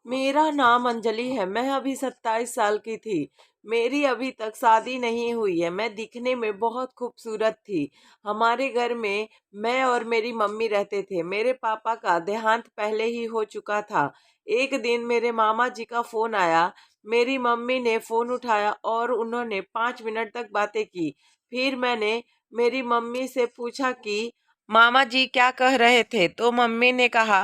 मेरा नाम अंजलि है। मैं अभी 27 साल की थी। मेरी अभी तक शादी नहीं हुई है। मैं दिखने में बहुत खूबसूरत थी। हमारे घर में मैं और मेरी मम्मी रहते थे। मेरे पापा का देहांत पहले ही हो चुका था। एक दिन मेरे मामा जी का फ़ोन आया। मेरी मम्मी ने फ़ोन उठाया और उन्होंने 5 मिनट तक बातें की। फिर मैंने मेरी मम्मी से पूछा कि मामा जी क्या कह रहे थे? तो मम्मी ने कहा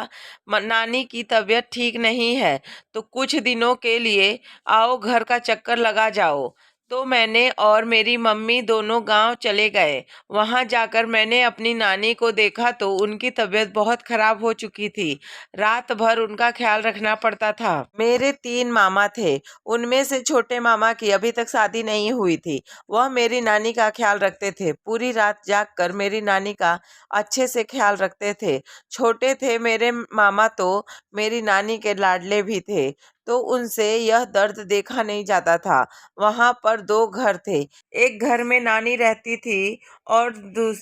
नानी की तबीयत ठीक नहीं है, तो कुछ दिनों के लिए आओ घर का चक्कर लगा जाओ। तो मैंने और मेरी मम्मी दोनों गांव चले गए। वहां जाकर मैंने अपनी नानी को देखा तो उनकी तबीयत बहुत खराब हो चुकी थी। रात भर उनका ख्याल रखना पड़ता था। मेरे 3 मामा थे। उनमें से छोटे मामा की अभी तक शादी नहीं हुई थी। वह मेरी नानी का ख्याल रखते थे। पूरी रात जागकर मेरी नानी का अच्छे से ख्याल रखते थे। छोटे थे मेरे मामा तो मेरी नानी के लाडले भी थे, तो उनसे यह दर्द देखा नहीं जाता था। वहाँ पर 2 घर थे। एक घर में नानी रहती थी और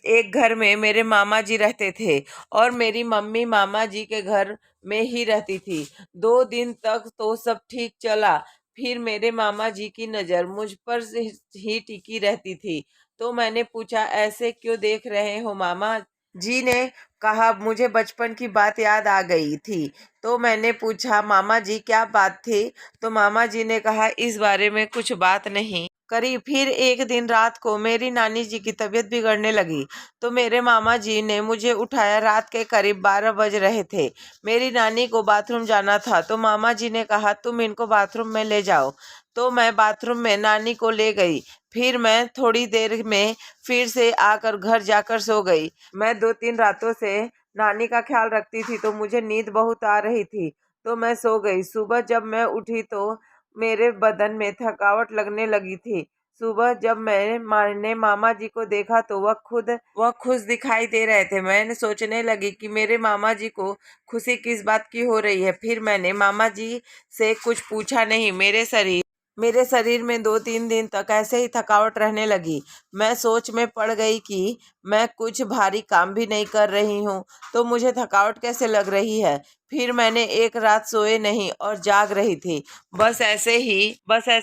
एक घर में मेरे मामा जी रहते थे और मेरी मम्मी मामा जी के घर में ही रहती थी। 2 दिन तक तो सब ठीक चला। फिर मेरे मामा जी की नज़र मुझ पर ही टिकी रहती थी। तो मैंने पूछा, ऐसे क्यों देख रहे हो मामा जी? ने कहा, मुझे बचपन की बात याद आ गई थी। तो मैंने पूछा, मामा जी क्या बात थी? तो मामा जी ने कहा, इस बारे में कुछ बात नहीं करी। फिर एक दिन रात को मेरी नानी जी की तबीयत बिगड़ने लगी, तो मेरे मामा जी ने मुझे उठाया। रात के करीब 12 बज रहे थे। मेरी नानी को बाथरूम जाना था, तो मामा जी ने कहा, तुम इनको बाथरूम में ले जाओ। तो मैं बाथरूम में नानी को ले गई। फिर मैं थोड़ी देर में फिर से आकर घर जाकर सो गई। मैं 2-3 रातों से नानी का ख्याल रखती थी, तो मुझे नींद बहुत आ रही थी, तो मैं सो गई। सुबह जब मैं उठी तो मेरे बदन में थकावट लगने लगी थी। सुबह जब मैंने मामा जी को देखा तो वह खुश दिखाई दे रहे थे। मैंने सोचने लगी कि मेरे मामा जी को खुशी किस बात की हो रही है। फिर मैंने मामा जी से कुछ पूछा नहीं। मेरे शरीर में 2-3 दिन तक ऐसे ही थकावट रहने लगी। मैं सोच में पड़ गई कि मैं कुछ भारी काम भी नहीं कर रही हूँ, तो मुझे थकावट कैसे लग रही है। फिर मैंने एक रात सोए नहीं और जाग रही थी। बस ऐसे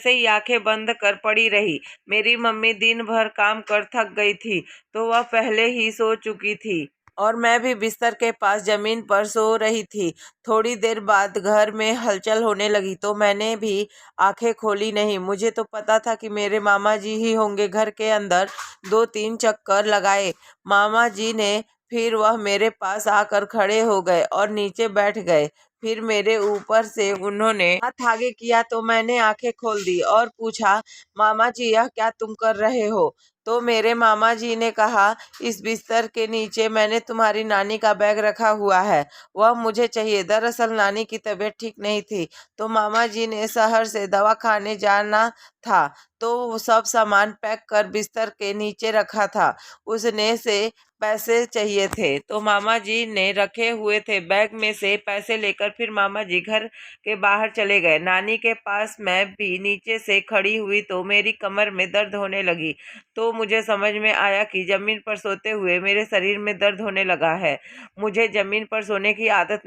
ही आंखें बंद कर पड़ी रही। मेरी मम्मी दिन भर काम कर थक गई थी, तो वह पहले ही सो चुकी थी और मैं भी बिस्तर के पास जमीन पर सो रही थी। थोड़ी देर बाद घर में हलचल होने लगी, तो मैंने भी आंखें खोली नहीं। मुझे तो पता था कि मेरे मामा जी ही होंगे। घर के अंदर 2-3 चक्कर लगाए मामा जी ने। फिर वह मेरे पास आकर खड़े हो गए और नीचे बैठ गए। फिर मेरे ऊपर से उन्होंने हाथ आगे किया, तो मैंने आंखें खोल दी और पूछा, मामा जी यह क्या तुम कर रहे हो? तो मेरे मामा जी ने कहा, इस बिस्तर के नीचे मैंने तुम्हारी नानी का बैग रखा हुआ है, वह मुझे चाहिए। दरअसल नानी की तबीयत ठीक नहीं थी, तो मामा जी ने शहर से दवा खाने जाना था, तो वो सब सामान पैक कर बिस्तर के नीचे रखा था। उसने से पैसे चाहिए थे, तो मामा जी ने रखे हुए थे। बैग में से पैसे लेकर फिर मामा जी घर के बाहर चले गए। नानी के पास मैं भी नीचे से खड़ी हुई तो मेरी कमर में दर्द होने लगी। तो मुझे समझ में आया कि जमीन पर सोते हुए मेरे शरीर में दर्द होने लगा है। मुझे जमीन पर सोने की आदत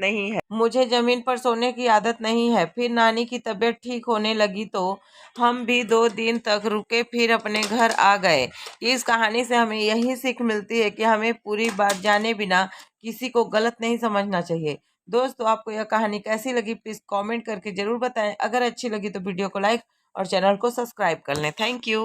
नहीं है। फिर नानी की तबीयत ठीक होने लगी, तो हम भी 2 दिन तक रुके, फिर अपने घर आ गए। इस कहानी से हमें यही सीख मिलती है कि हमें पूरी बात जाने बिना किसी को गलत नहीं समझना चाहिए। दोस्तों, आपको यह कहानी कैसी लगी प्लीज कमेंट करके जरूर बताएं। अगर अच्छी लगी तो वीडियो को लाइक और चैनल को सब्सक्राइब कर लें। Thank you.